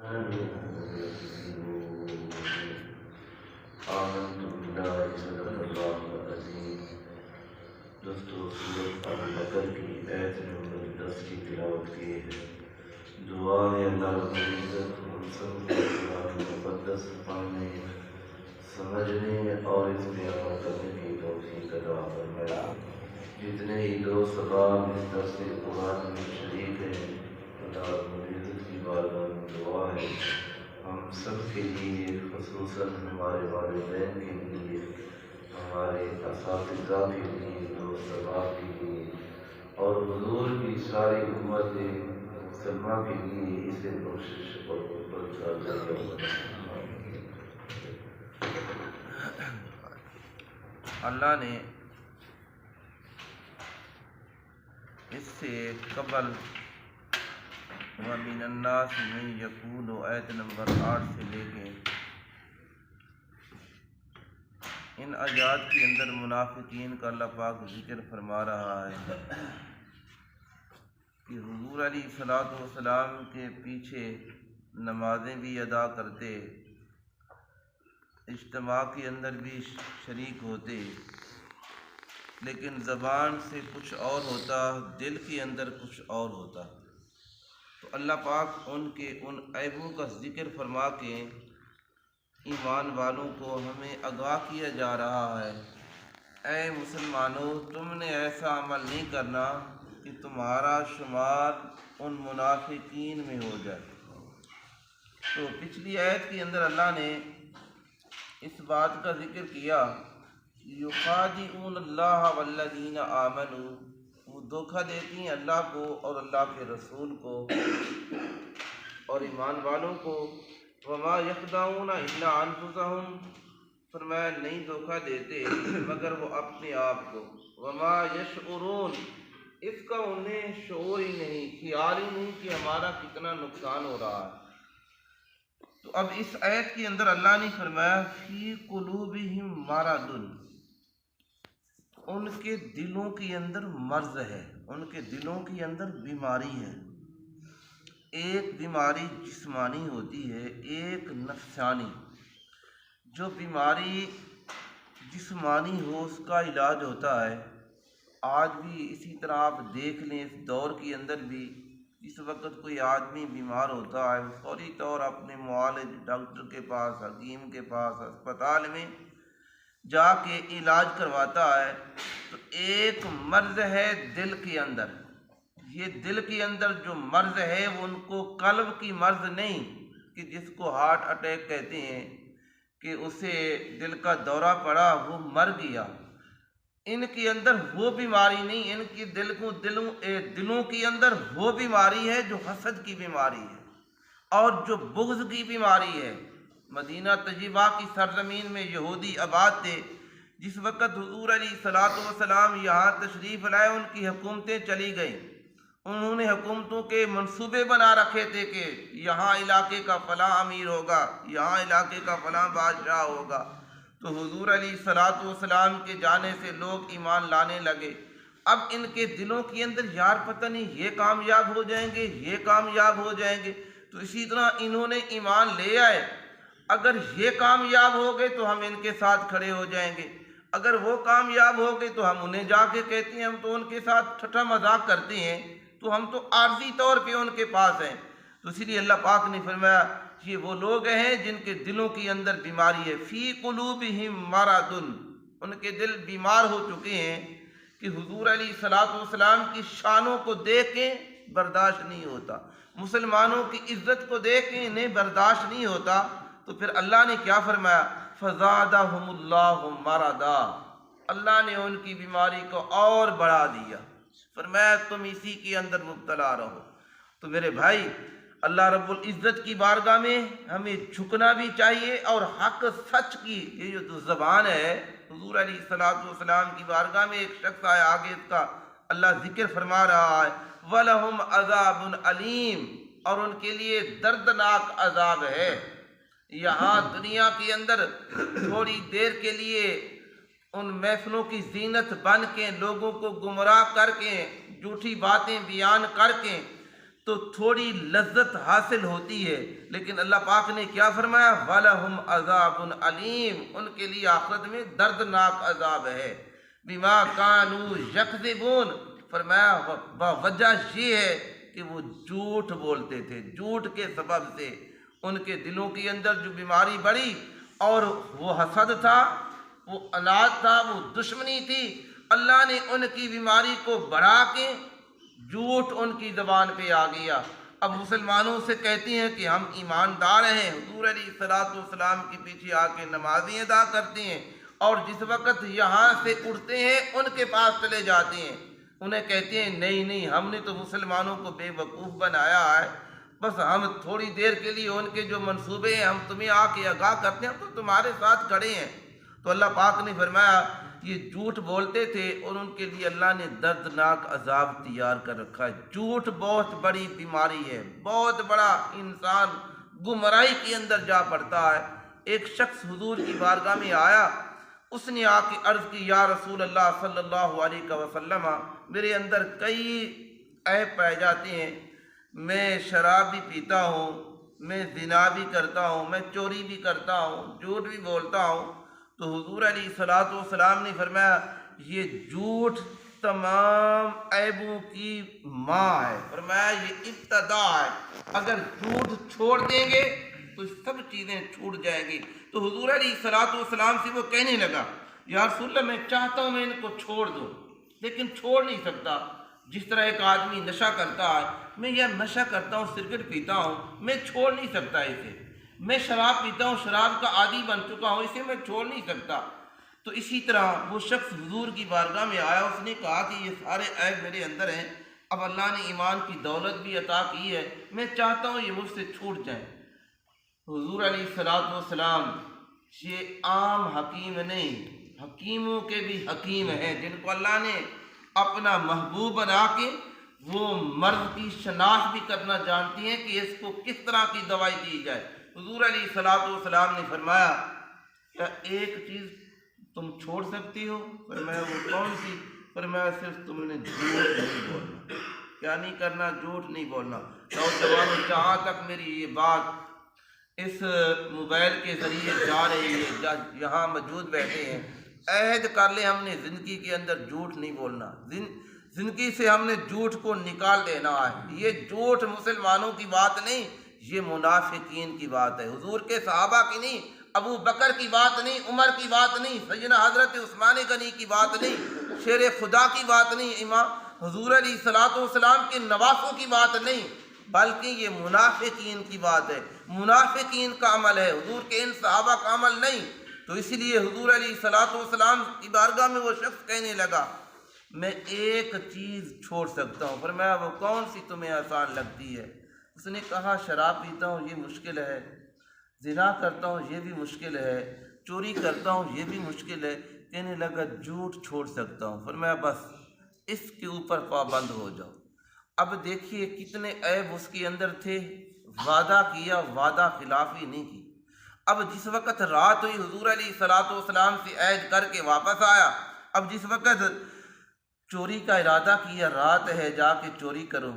آمنت باللہ صدق اللہ العظیم۔ دوستو، سورۃ ابوبکر کی آیت نمبر 10 کی تلاوت کی ہے۔ دعا ہے اللہ رب العزت ہم سب کو قرآن مقدس پڑھنے، سمجھنے اور اس پہ عمل کرنے کی توفیق عطا فرمائے۔ جتنے ہی دوست احباب اس درس قرآن میں شریک ہیں، اللہ رب العزت کی بارگاہ میں دعا ہے ہم سب کے لیے، خصوصاً ہمارے والدین کے لیے، ہمارے اساتذہ کے لیے، دوست احباب کے لیے اور حضور کی ساری امت مسلمہ کے لیے اسے بخشش اور برکات عطا فرمائے۔ اللہ نے اس سے قبل وَمِنَ النَّاسِ مَن يَقُولُ آیت نمبر 8 سے لے کے ان آیات کے اندر منافقین کا اللہ پاک ذکر فرما رہا ہے کہ حضور علیہ الصلوۃ والسلام کے پیچھے نمازیں بھی ادا کرتے، اجتماع کے اندر بھی شریک ہوتے، لیکن زبان سے کچھ اور ہوتا، دل کے اندر کچھ اور ہوتا۔ تو اللہ پاک ان کے ان عیبوں کا ذکر فرما کے ایمان والوں کو ہمیں آگاہ کیا جا رہا ہے، اے مسلمانوں، تم نے ایسا عمل نہیں کرنا کہ تمہارا شمار ان منافقین میں ہو جائے۔ تو پچھلی آیت کے اندر اللہ نے اس بات کا ذکر کیا، یخادعون اللہ والذین آمنوا، وہ دھوکہ دیتی ہیں اللہ کو اور اللہ کے رسول کو اور ایمان والوں کو۔ وما یخدعون الا انفسہم، فرمایا نہیں دھوکہ دیتے مگر وہ اپنے آپ کو۔ وما یشعرون، اس کا انہیں شعور ہی نہیں، خیال ہی نہیں کہ ہمارا کتنا نقصان ہو رہا ہے۔ تو اب اس آیت کے اندر اللہ نے فرمایا فی قلوبہم مرض، ان کے دلوں کے اندر مرض ہے، ان کے دلوں کے اندر بیماری ہے۔ ایک بیماری جسمانی ہوتی ہے، ایک نفسانی۔ جو بیماری جسمانی ہو اس کا علاج ہوتا ہے، آج بھی اسی طرح آپ دیکھ لیں، اس دور کے اندر بھی جس وقت کوئی آدمی بیمار ہوتا ہے فوری طور اپنے معالج ڈاکٹر کے پاس، حکیم کے پاس، اسپتال میں جا کے علاج کرواتا ہے۔ تو ایک مرض ہے دل کے اندر، یہ دل کے اندر جو مرض ہے وہ ان کو قلب کی مرض نہیں کہ جس کو ہارٹ اٹیک کہتے ہیں کہ اسے دل کا دورہ پڑا وہ مر گیا، ان کے اندر وہ بیماری نہیں، ان کی دلوں کے اندر وہ بیماری ہے جو حسد کی بیماری ہے اور جو بغض کی بیماری ہے۔ مدینہ طیبہ کی سرزمین میں یہودی آباد تھے، جس وقت حضور علیہ الصلوۃ والسلام یہاں تشریف لائے ان کی حکومتیں چلی گئیں، انہوں نے حکومتوں کے منصوبے بنا رکھے تھے کہ یہاں علاقے کا فلاں امیر ہوگا، یہاں علاقے کا فلاں بادشاہ ہوگا۔ تو حضور علیہ الصلوۃ والسلام کے جانے سے لوگ ایمان لانے لگے۔ اب ان کے دلوں کے اندر یار پتہ نہیں یہ کامیاب ہو جائیں گے، یہ کامیاب ہو جائیں گے، تو اسی طرح انہوں نے ایمان لے آئے، اگر یہ کامیاب ہو گئے تو ہم ان کے ساتھ کھڑے ہو جائیں گے، اگر وہ کامیاب ہو گئے تو ہم انہیں جا کے کہتے ہیں ہم تو ان کے ساتھ ٹھٹھا مذاق کرتے ہیں، تو ہم تو عارضی طور پہ ان کے پاس ہیں۔ تو اسی لیے اللہ پاک نے فرمایا یہ وہ لوگ ہیں جن کے دلوں کے اندر بیماری ہے، فی قلوبہم مرض، ان کے دل بیمار ہو چکے ہیں کہ حضور علیہ الصلوۃ والسلام کی شانوں کو دیکھ کے برداشت نہیں ہوتا، مسلمانوں کی عزت کو دیکھ کے انہیں برداشت نہیں ہوتا۔ تو پھر اللہ نے کیا فرمایا، فزادہم اللہ مرضا، اللہ نے ان کی بیماری کو اور بڑھا دیا، فرمایا تم اسی کے اندر مبتلا رہو۔ تو میرے بھائی، اللہ رب العزت کی بارگاہ میں ہمیں جھکنا بھی چاہیے اور حق سچ کی یہ جو زبان ہے، حضور علیہ الصلوۃ والسلام کی بارگاہ میں ایک شخص آیا، آگے اس کا اللہ ذکر فرما رہا ہے وَلَهُمْ عَذَابٌ عَلِيمٌ، اور ان کے لیے دردناک عذاب ہے۔ یہاں دنیا کے اندر تھوڑی دیر کے لیے ان محفلوں کی زینت بن کے لوگوں کو گمراہ کر کے جھوٹی باتیں بیان کر کے تو تھوڑی لذت حاصل ہوتی ہے، لیکن اللہ پاک نے کیا فرمایا؟ وَلَهُمْ عَذَابٌ عَلِيمٌ، ان کے لیے آخرت میں دردناک عذاب ہے۔ بِمَا كَانُوا يَكْذِبُونَ، فرمایا وجہ یہ ہے کہ وہ جھوٹ بولتے تھے، جھوٹ کے سبب سے ان کے دلوں کے اندر جو بیماری بڑھی، اور وہ حسد تھا، وہ اناد تھا، وہ دشمنی تھی، اللہ نے ان کی بیماری کو بڑھا کے جھوٹ ان کی زبان پہ آ گیا۔ اب مسلمانوں سے کہتی ہیں کہ ہم ایماندار ہیں، حضور علیہ الصلوۃ والسلام کے پیچھے آ کے نمازیں ادا کرتے ہیں، اور جس وقت یہاں سے اٹھتے ہیں ان کے پاس چلے جاتے ہیں، انہیں کہتے ہیں نہیں نہیں، ہم نے تو مسلمانوں کو بے وقوف بنایا ہے، بس ہم تھوڑی دیر کے لیے ان کے جو منصوبے ہیں ہم تمہیں آ کے آگاہ کرتے ہیں، ہم تو تمہارے ساتھ کھڑے ہیں۔ تو اللہ پاک نے فرمایا یہ جھوٹ بولتے تھے، اور ان کے لیے اللہ نے دردناک عذاب تیار کر رکھا ہے۔ جھوٹ بہت بڑی بیماری ہے، بہت بڑا، انسان گمراہی کے اندر جا پڑتا ہے۔ ایک شخص حضور کی بارگاہ میں آیا، اس نے آ کے عرض کی یا رسول اللہ صلی اللہ علیہ وسلم، میرے اندر کئی عیب پائے جاتے ہیں، میں شراب بھی پیتا ہوں، میں زنا بھی کرتا ہوں، میں چوری بھی کرتا ہوں، جھوٹ بھی بولتا ہوں۔ تو حضور علیہ الصلوۃ والسلام نے فرمایا یہ جھوٹ تمام عیبوں کی ماں ہے، فرمایا یہ ابتدا ہے، اگر جھوٹ چھوڑ دیں گے تو سب چیزیں چھوٹ جائیں گی۔ تو حضور علیہ الصلوۃ والسلام سے وہ کہنے لگا یا رسول اللہ، میں چاہتا ہوں میں ان کو چھوڑ دوں، لیکن چھوڑ نہیں سکتا۔ جس طرح ایک آدمی نشہ کرتا ہے، میں یہ نشہ کرتا ہوں، سگریٹ پیتا ہوں، میں چھوڑ نہیں سکتا اسے، میں شراب پیتا ہوں، شراب کا عادی بن چکا ہوں، اسے میں چھوڑ نہیں سکتا۔ تو اسی طرح وہ شخص حضور کی بارگاہ میں آیا، اس نے کہا کہ یہ سارے عیب میرے اندر ہیں، اب اللہ نے ایمان کی دولت بھی عطا کی ہے، میں چاہتا ہوں یہ مجھ سے چھوٹ جائیں۔ حضور علیہ الصلوۃ والسلام یہ عام حکیم نہیں، حکیموں کے بھی حکیم ہیں، جن کو اللہ نے اپنا محبوب بنا کے وہ مرض کی شناخت بھی کرنا جانتی ہیں کہ اس کو کس طرح کی دوائی دی جائے۔ حضور علیہ الصلوۃ والسلام نے فرمایا کیا ایک چیز تم چھوڑ سکتی ہو؟ فرمایا وہ کون سی؟ فرمایا صرف تم نے جھوٹ نہیں بولنا۔ کیا نہیں کرنا؟ جھوٹ نہیں بولنا۔ نوجوانوں، جہاں تک میری یہ بات اس موبائل کے ذریعے جا رہی ہے، یہاں موجود بیٹھے ہیں، عہد کر لیں ہم نے زندگی کے اندر جھوٹ نہیں بولنا، زندگی سے ہم نے جھوٹ کو نکال دینا ہے۔ یہ جھوٹ مسلمانوں کی بات نہیں، یہ منافقین کی بات ہے، حضور کے صحابہ کی نہیں، ابو بکر کی بات نہیں، عمر کی بات نہیں، سیدنا حضرت عثمان غنی کی بات نہیں، شیر خدا کی بات نہیں، امام حضور علیہ الصلوۃ والسلام کے نواسوں کی بات نہیں، بلکہ یہ منافقین کی بات ہے، منافقین کا عمل ہے، حضور کے ان صحابہ کا عمل نہیں۔ تو اس لیے حضور علیہ الصلوۃ والسلام کی بارگاہ میں وہ شخص کہنے لگا میں ایک چیز چھوڑ سکتا ہوں۔ فرمایا وہ کون سی تمہیں آسان لگتی ہے؟ اس نے کہا شراب پیتا ہوں یہ مشکل ہے، زنا کرتا ہوں یہ بھی مشکل ہے، چوری کرتا ہوں یہ بھی مشکل ہے۔ کہنے لگا جھوٹ چھوڑ سکتا ہوں۔ فرمایا بس اس کے اوپر پابند ہو جاؤ۔ اب دیکھیے کتنے عیب اس کے اندر تھے، وعدہ کیا، وعدہ خلافی نہیں کی۔ اب جس وقت رات ہوئی، حضور علیہ الصلوۃ والسلام سے عہد کر کے واپس آیا، اب جس وقت چوری کا ارادہ کیا، رات ہے جا کے چوری کروں،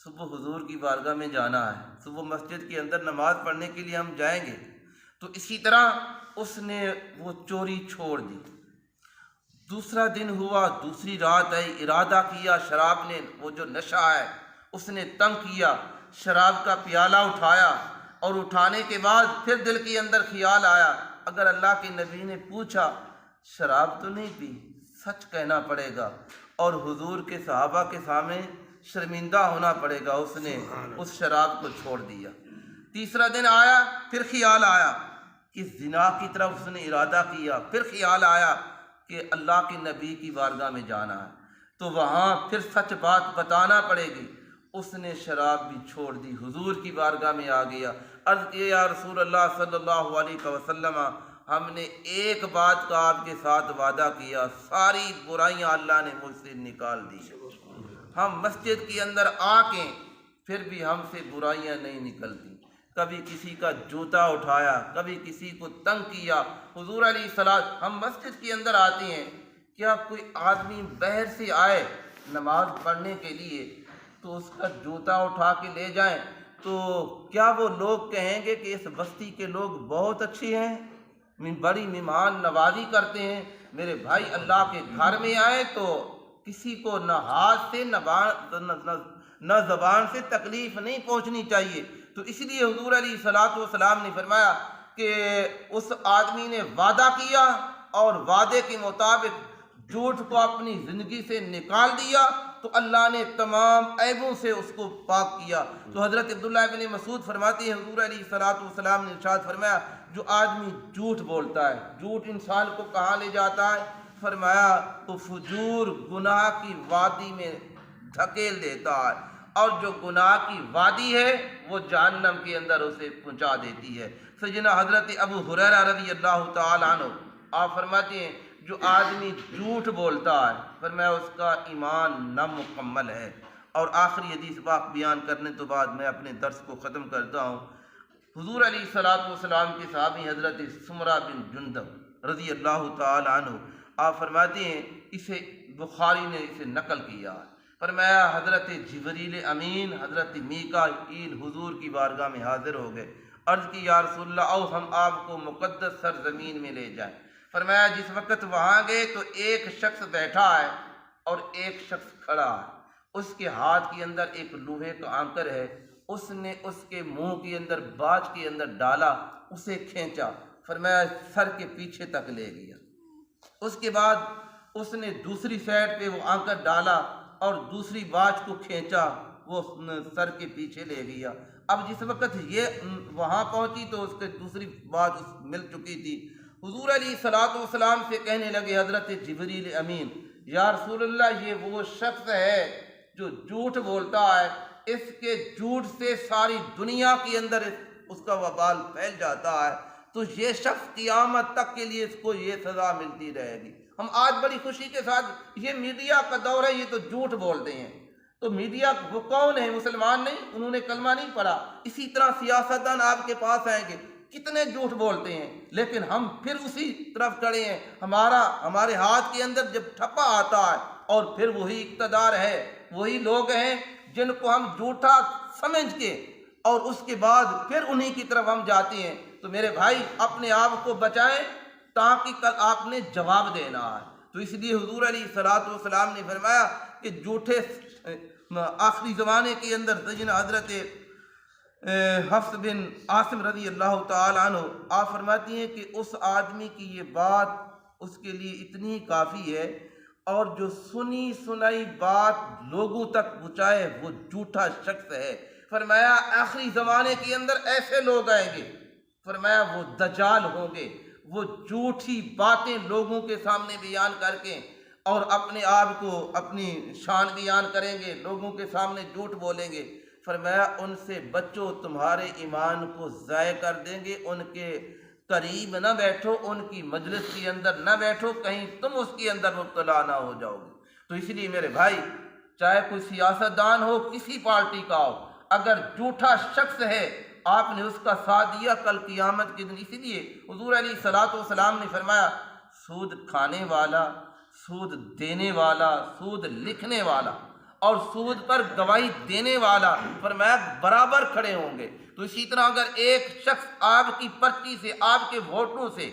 صبح حضور کی بارگاہ میں جانا ہے، صبح مسجد کے اندر نماز پڑھنے کے لیے ہم جائیں گے، تو اسی طرح اس نے وہ چوری چھوڑ دی۔ دوسرا دن ہوا، دوسری رات آئی، ارادہ کیا، شراب نے وہ جو نشہ ہے اس نے تنگ کیا، شراب کا پیالہ اٹھایا، اور اٹھانے کے بعد پھر دل کے اندر خیال آیا اگر اللہ کے نبی نے پوچھا شراب تو نہیں پی، سچ کہنا پڑے گا اور حضور کے صحابہ کے سامنے شرمندہ ہونا پڑے گا، اس نے اس شراب کو چھوڑ دیا۔ تیسرا دن آیا، پھر خیال آیا کہ زنا کی طرف اس نے ارادہ کیا، پھر خیال آیا کہ اللہ کے نبی کی بارگاہ میں جانا ہے، تو وہاں پھر سچ بات بتانا پڑے گی، اس نے شراب بھی چھوڑ دی، حضور کی بارگاہ میں آ گیا، عرض کیا یا رسول اللہ صلی اللہ علیہ وسلم ہم نے ایک بات کا آپ کے ساتھ وعدہ کیا، ساری برائیاں اللہ نے مجھ سے نکال دی، ہم مسجد کے اندر آ کے پھر بھی ہم سے برائیاں نہیں نکلتی، کبھی کسی کا جوتا اٹھایا، کبھی کسی کو تنگ کیا۔ حضور علیہ الصلوۃ، ہم مسجد کے اندر آتے ہیں، کیا کوئی آدمی باہر سے آئے نماز پڑھنے کے لیے تو اس کا جوتا اٹھا کے لے جائیں تو کیا وہ لوگ کہیں گے کہ اس بستی کے لوگ بہت اچھے ہیں، بڑی مہمان نوازی کرتے ہیں؟ میرے بھائی، اللہ کے گھر میں آئے تو کسی کو نہ ہاتھ سے نہ زبان سے تکلیف نہیں پہنچنی چاہیے۔ تو اس لیے حضور علیہ الصلوۃ والسلام نے فرمایا کہ اس آدمی نے وعدہ کیا اور وعدے کے مطابق جھوٹ کو اپنی زندگی سے نکال دیا تو اللہ نے تمام عیبوں سے اس کو پاک کیا۔ تو حضرت عبداللہ بن مسعود فرماتے ہیں حضور علیہ الصلوۃ والسلام نے ارشاد فرمایا جو آدمی جھوٹ بولتا ہے، جھوٹ انسان کو کہاں لے جاتا ہے؟ فرمایا وہ فجور گناہ کی وادی میں دھکیل دیتا ہے، اور جو گناہ کی وادی ہے وہ جہنم کے اندر اسے پہنچا دیتی ہے۔ سیدنا حضرت ابو ہریرہ رضی اللہ تعالی عنہ آپ فرماتے ہیں جو آدمی جھوٹ بولتا ہے فرمایا اس کا ایمان نامکمل ہے۔ اور آخری حدیث پاک بیان کرنے تو بعد میں اپنے درس کو ختم کرتا ہوں۔ حضور علیہ الصلوۃ والسلام کے صحابی حضرت سمرہ بن جندب رضی اللہ تعالی عنہ آپ فرماتے ہیں، اسے بخاری نے اسے نقل کیا، فرمایا حضرت جبریل امین حضرت میکائیل حضور کی بارگاہ میں حاضر ہو گئے، عرض کی یا رسول اللہ آؤ ہم آپ کو مقدس سرزمین میں لے جائیں۔ فرمایا جس وقت وہاں گئے تو ایک شخص بیٹھا ہے اور ایک شخص کھڑا ہے، اس کے ہاتھ کے اندر ایک لوہے کا آنکر ہے، اس نے اس کے منہ کے اندر باج کے اندر ڈالا، اسے کھینچا، فرمایا سر کے پیچھے تک لے گیا۔ اس کے بعد اس نے دوسری سائڈ پہ وہ آنکر ڈالا اور دوسری باج کو کھینچا، وہ سر کے پیچھے لے گیا۔ اب جس وقت یہ وہاں پہنچی تو اس کے دوسری باج مل چکی تھی۔ حضور علیہ الصلوۃ والسلام سے کہنے لگے حضرت جبریل امین یا رسول اللہ یہ وہ شخص ہے جو جھوٹ بولتا ہے، اس کے جھوٹ سے ساری دنیا کے اندر اس کا وبال پھیل جاتا ہے، تو یہ شخص قیامت تک کے لیے اس کو یہ سزا ملتی رہے گی۔ ہم آج بڑی خوشی کے ساتھ، یہ میڈیا کا دور ہے، یہ تو جھوٹ بولتے ہیں، تو میڈیا وہ کون ہے؟ مسلمان نہیں، انہوں نے کلمہ نہیں پڑھا۔ اسی طرح سیاستدان آپ کے پاس آئیں گے، کتنے جھوٹ بولتے ہیں، لیکن ہم پھر اسی طرف کھڑے ہیں۔ ہمارے ہاتھ کے اندر جب ٹھپا آتا ہے اور پھر وہی اقتدار ہے، وہی لوگ ہیں جن کو ہم جھوٹا سمجھ کے اور اس کے بعد پھر انہی کی طرف ہم جاتے ہیں۔ تو میرے بھائی اپنے آپ کو بچائیں تاکہ کل آپ نے جواب دینا ہے۔ تو اس لیے حضور علیہ الصلوۃ والسلام نے فرمایا کہ جھوٹے آخری زمانے کے اندر سیدنا حضرت حفص بن عاصم رضی اللہ تعالی عنہ آپ فرماتی ہیں کہ اس آدمی کی یہ بات اس کے لیے اتنی کافی ہے، اور جو سنی سنائی بات لوگوں تک پہنچائے وہ جھوٹا شخص ہے۔ فرمایا آخری زمانے کے اندر ایسے لوگ آئیں گے، فرمایا وہ دجال ہوں گے، وہ جھوٹی باتیں لوگوں کے سامنے بیان کر کے اور اپنے آپ کو اپنی شان بیان کریں گے، لوگوں کے سامنے جھوٹ بولیں گے۔ فرمایا ان سے بچو، تمہارے ایمان کو ضائع کر دیں گے، ان کے قریب نہ بیٹھو، ان کی مجلس کے اندر نہ بیٹھو، کہیں تم اس کے اندر مبتلا نہ ہو جاؤ گے۔ تو اس لیے میرے بھائی چاہے کوئی سیاستدان ہو، کسی پارٹی کا ہو، اگر جھوٹا شخص ہے آپ نے اس کا ساتھ دیا کل قیامت کے دن، اسی لیے حضور علیہ الصلوۃ والسلام نے فرمایا سود کھانے والا، سود دینے والا، سود لکھنے والا اور سود پر گواہی دینے والا فرمایا برابر کھڑے ہوں گے۔ تو اسی طرح اگر ایک شخص آپ کی پرچی سے، آپ کے ووٹوں سے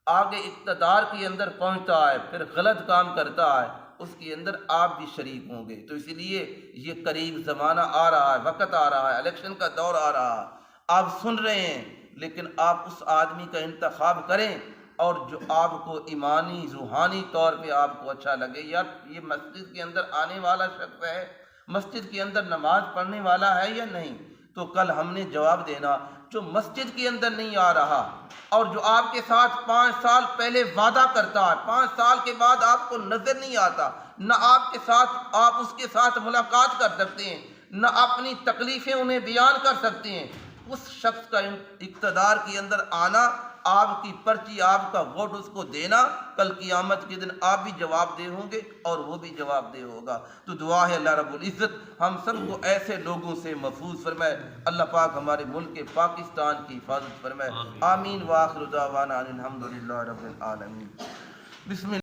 آگے اقتدار کے اندر پہنچتا ہے، پھر غلط کام کرتا ہے، اس کے اندر آپ بھی شریک ہوں گے۔ تو اسی لیے یہ قریب زمانہ آ رہا ہے، وقت آ رہا ہے، الیکشن کا دور آ رہا ہے، آپ سن رہے ہیں، لیکن آپ اس آدمی کا انتخاب کریں اور جو آپ کو ایمانی روحانی طور پہ آپ کو اچھا لگے۔ یار یہ مسجد کے اندر آنے والا شخص ہے، مسجد کے اندر نماز پڑھنے والا ہے یا نہیں؟ تو کل ہم نے جواب دینا۔ جو مسجد کے اندر نہیں آ رہا اور جو آپ کے ساتھ 5 سال پہلے وعدہ کرتا ہے، 5 سال کے بعد آپ کو نظر نہیں آتا، نہ آپ اس کے ساتھ ملاقات کر سکتے ہیں، نہ اپنی تکلیفیں انہیں بیان کر سکتے ہیں، اس شخص کا اقتدار کے اندر آنا، آپ کی پرچی، آپ کا ووٹ اس کو دینا، کل قیامت کے دن آپ بھی جواب دہ ہوں گے اور وہ بھی جواب دہ ہوگا۔ تو دعا ہے اللہ رب العزت ہم سب کو ایسے لوگوں سے محفوظ فرمائے، اللہ پاک ہمارے ملک پاکستان کی حفاظت فرمائے، آمین۔ وآخر دعوانا ان الحمد للہ رب العالمین۔ بسم اللہ۔